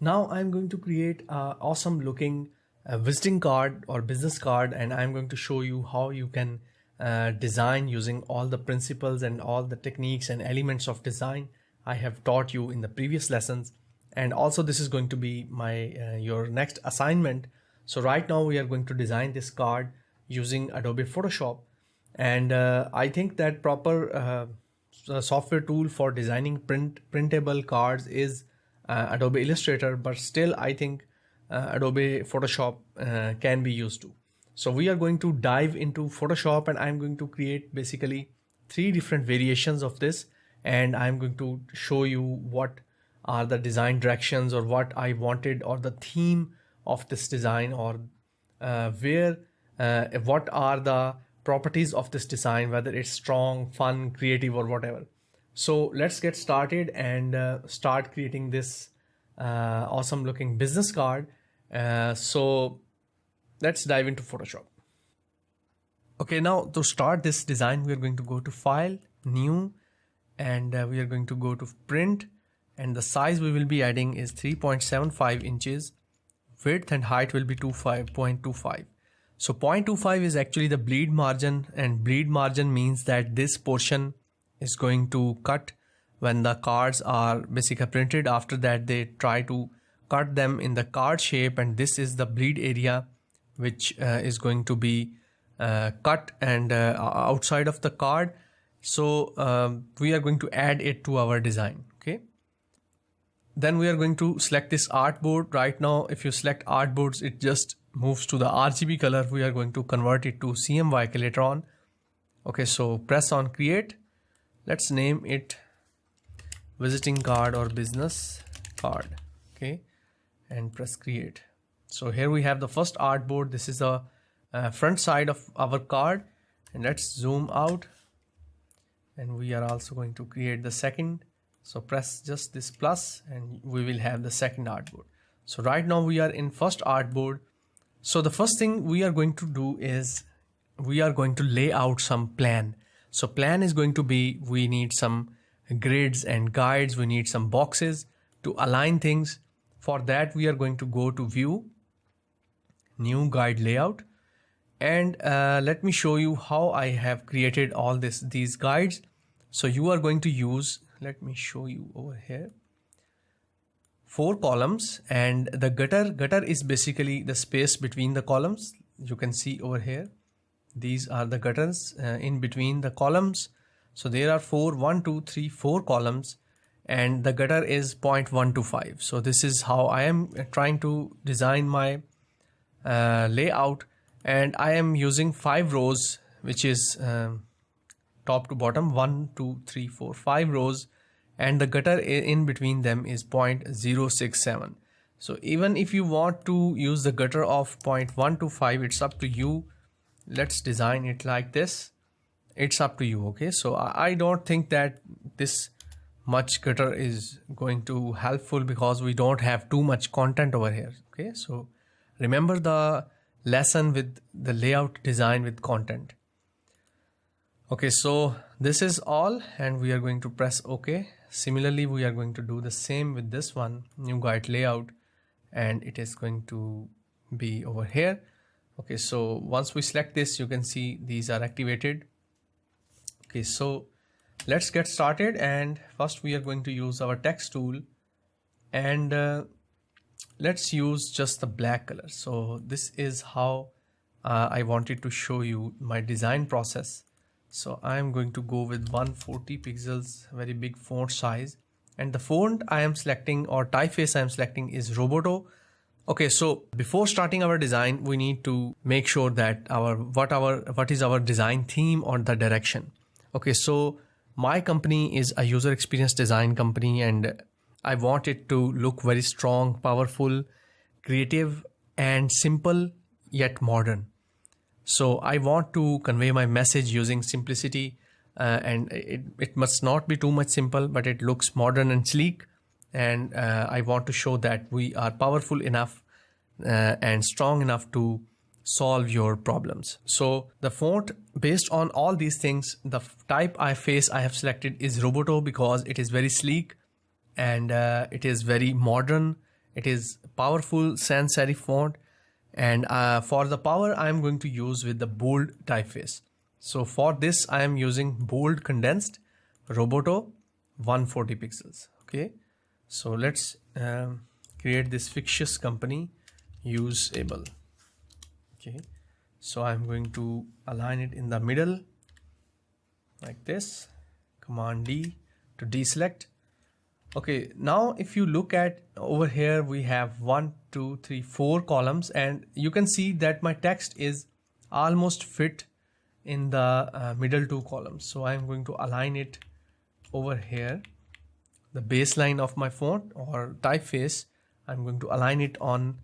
Now I'm going to create an awesome looking visiting card or business card, and I'm going to show you how you can design using all the principles and all the techniques and elements of design I have taught you in the previous lessons. And also this is going to be my your next assignment. So right now we are going to design this card using Adobe Photoshop, and I think that proper software tool for designing printable cards is Adobe Illustrator, but still I think Adobe Photoshop can be used too. So we are going to dive into Photoshop, and I'm going to create basically 3 different variations of this, and I'm going to show you what are the design directions or what I wanted or the theme of this design, or what are the properties of this design, whether it's strong, fun, creative, or whatever. So let's get started and start creating this awesome looking business card. So let's dive into Photoshop. Okay, now to start this design, we are going to go to File, New, and we are going to go to Print, and the size we will be adding is 3.75 inches. Width and height will be 0.25. So 0.25 is actually the bleed margin, and bleed margin means that this portion is going to cut when the cards are basically printed. After that, they try to cut them in the card shape, and this is the bleed area which is going to be cut and outside of the card. So we are going to add it to our design. Okay, then we are going to select this artboard. Right now, if you select artboards, it just moves to the RGB color. We are going to convert it to CMYK later on. Okay, so press on create. Let's name it visiting card or business card. Okay, and press create. So here we have the first artboard. This is the front side of our card, and let's zoom out, and we are also going to create the second. So press just this plus and we will have the second artboard. So right now we are in first artboard. So the first thing we are going to do is we are going to lay out some plan. So plan is going to be, we need some grids and guides, we need some boxes to align things. For that we are going to go to view, new guide layout, and let me show you how I have created all these guides. So you are going to use, let me show you over here, 4 columns, and the gutter is basically the space between the columns. You can see over here, these are the gutters in between the columns. So there are 4 columns, and the gutter is 0.125. So this is how I am trying to design my layout, and I am using 5 rows, which is top to bottom, 1 2 3 4 5 rows, and the gutter in between them is 0.067. So even if you want to use the gutter of 0.125, it's up to you. Let's design it like this. It's up to you. Okay, so I don't think that this much gutter is going to helpful because we don't have too much content over here. Okay, so remember the lesson with the layout design with content. Okay, so this is all, and we are going to press OK. Similarly, we are going to do the same with this one, new guide layout, and it is going to be over here. Okay, so once we select this, you can see these are activated. Okay, so let's get started, and first we are going to use our text tool, and let's use just the black color. So this is how I wanted to show you my design process. So I'm going to go with 140 pixels, very big font size, and the font I am selecting or typeface I am selecting is Roboto. Okay, so before starting our design, we need to make sure that what is our design theme or the direction. Okay, so my company is a user experience design company, and I want it to look very strong, powerful, creative, and simple yet modern. So I want to convey my message using simplicity, and it must not be too much simple, but it looks modern and sleek. And I want to show that we are powerful enough and strong enough to solve your problems. So the font, based on all these things, the typeface I have selected is Roboto because it is very sleek and it is very modern It is powerful sans serif font, and for the power I am going to use with the bold typeface. So for this I am using bold condensed Roboto 140 pixels. Okay, so let's create this fictitious company usable. Okay, so I'm going to align it in the middle like this, Command D to deselect. Okay, now if you look at over here, we have 1, 2, 3, 4 columns, and you can see that my text is almost fit in the middle 2 columns. So I'm going to align it over here, the baseline of my font or typeface. I'm going to align it on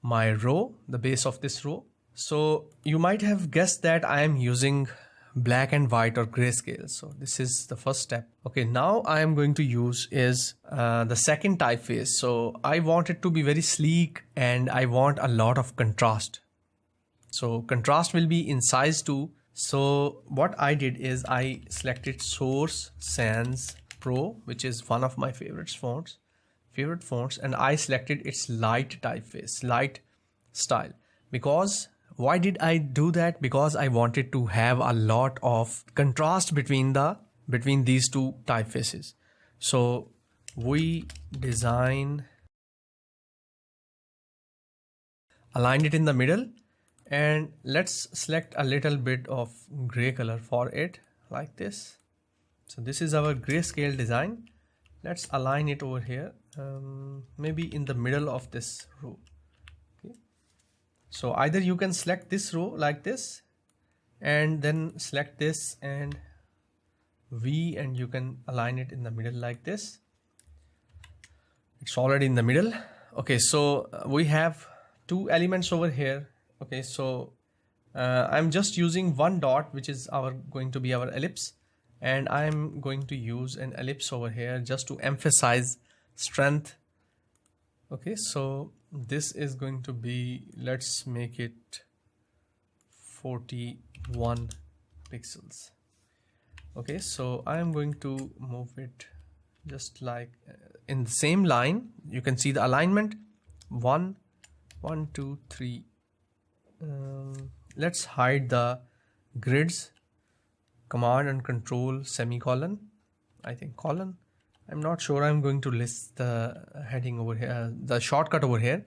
my row, the base of this row. So you might have guessed that I am using black and white or grayscale. So this is the first step. Okay, now I am going to use is the second typeface. So I want it to be very sleek and I want a lot of contrast. So contrast will be in size 2. So what I did is I selected Source Sans Pro, which is one of my favorite fonts, and I selected its light typeface, light style. Because why did I do that? Because I wanted to have a lot of contrast between these two typefaces. So we align it in the middle, and let's select a little bit of gray color for it like this. So this is our grayscale design. Let's align it over here, maybe in the middle of this row. Okay. So either you can select this row like this and then select this and V, and you can align it in the middle like this. It's already in the middle. Okay, so we have 2 elements over here. Okay, so I'm just using one dot, which is going to be our ellipse, and I'm going to use an ellipse over here just to emphasize strength. Okay, so this is going to be, let's make it 41 pixels. Okay, so I'm going to move it just like in the same line. You can see the alignment 1, 1, 2, 3. Let's hide the grids, Command and Control semicolon, I think colon. I'm not sure. I'm going to list the heading over here, the shortcut over here.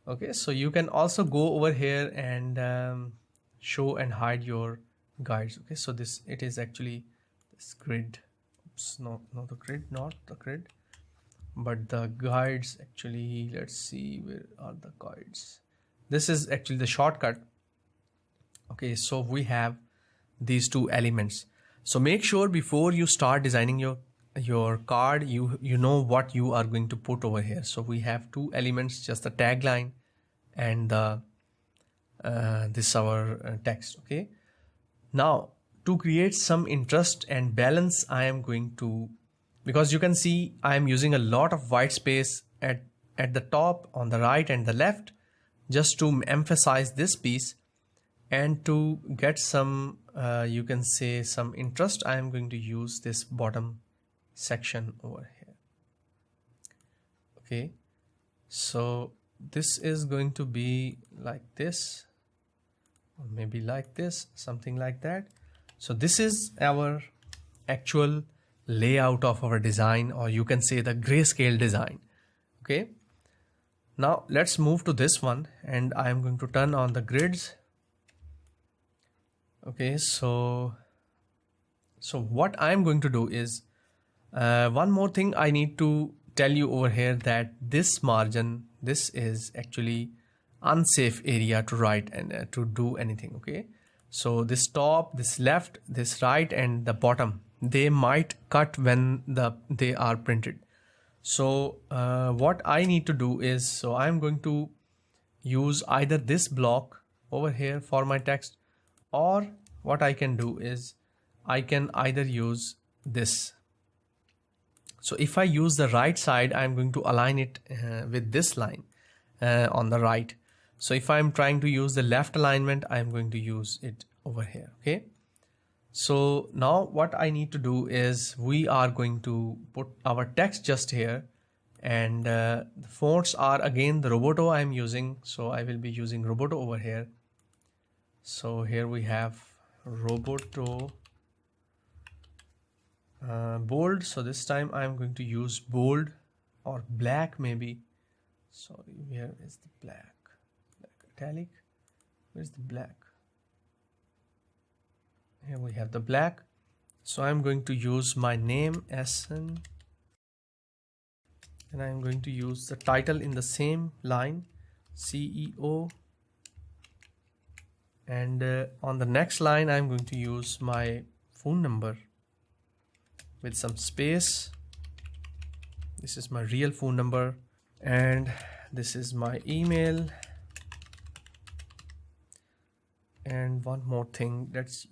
Okay, so you can also go over here and show and hide your guides. Okay, so it is actually this grid. Oops, not the grid, but the guides actually. Let's see, where are the guides? This is actually the shortcut. Okay, so we have these 2 elements. So make sure before you start designing your card, you know what you are going to put over here. So we have 2 elements, just the tagline and the this our text. Okay, now to create some interest and balance, I am going to, because you can see I am using a lot of white space at the top, on the right and the left, just to emphasize this piece, and to get some you can say some interest, I am going to use this bottom section over here. Okay, so this is going to be like this, or maybe like this, something like that. So this is our actual layout of our design, or you can say the grayscale design. Okay, now let's move to this one, and I am going to turn on the grids. Okay, so what I am going to do is one more thing I need to tell you over here, that this margin, this is actually unsafe area to write and to do anything. Okay, so this top, this left, this right, and the bottom, they might cut when they are printed. So what I need to do is, so I'm going to use either this block over here for my text, or what I can do is I can either use this. So if I use the right side, I'm going to align it with this line on the right. So if I'm trying to use the left alignment, I'm going to use it over here. Okay, so now what I need to do is we are going to put our text just here, And the fonts are again the Roboto I'm using, so I will be using Roboto over here. So here we have Roboto bold. So this time I'm going to use bold or black maybe. Sorry, where is the black? Black italic. Where's the black? Here we have the black. So I'm going to use my name SN, and I'm going to use the title in the same line, CEO. And on the next line I'm going to use my phone number with some space. This is my real phone number, and this is my email. And one more thing, let's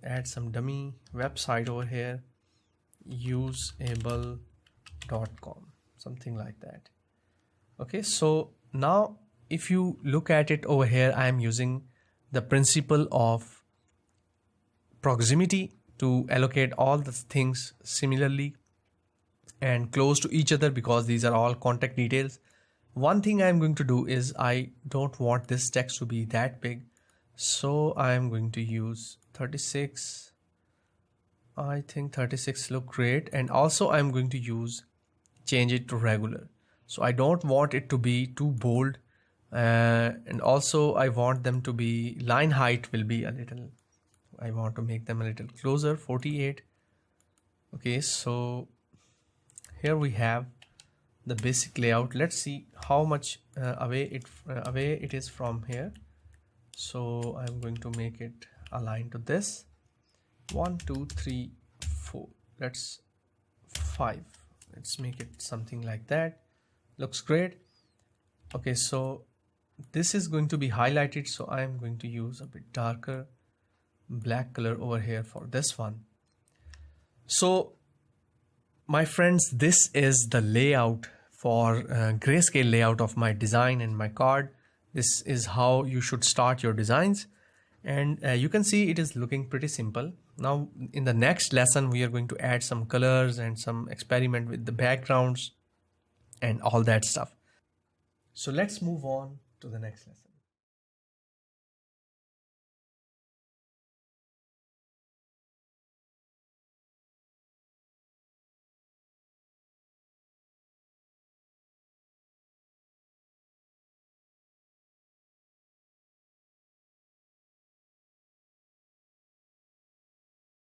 add some dummy website over here, useable.com, something like that. Okay, so now if you look at it over here, I am using the principle of proximity to allocate all the things similarly and close to each other, because these are all contact details. One thing I'm going to do is I don't want this text to be that big, so I'm going to use 36. I think 36 look great. And also I'm going to change it to regular. So I don't want it to be too bold. And also I want them to be, line height will be a little, I want to make them a little closer, 48. Okay, so here we have the basic layout. Let's see how much away it is from here. So I'm going to make it align to this. 1 2 3 4, that's 5. Let's make it something like that. Looks great. Okay, so this is going to be highlighted, so I am going to use a bit darker black color over here for this one. So my friends, this is the layout for grayscale layout of my design and my card. This is how you should start your designs, and you can see it is looking pretty simple. Now in the next lesson we are going to add some colors and some experiment with the backgrounds and all that stuff. So let's move on to the next lesson.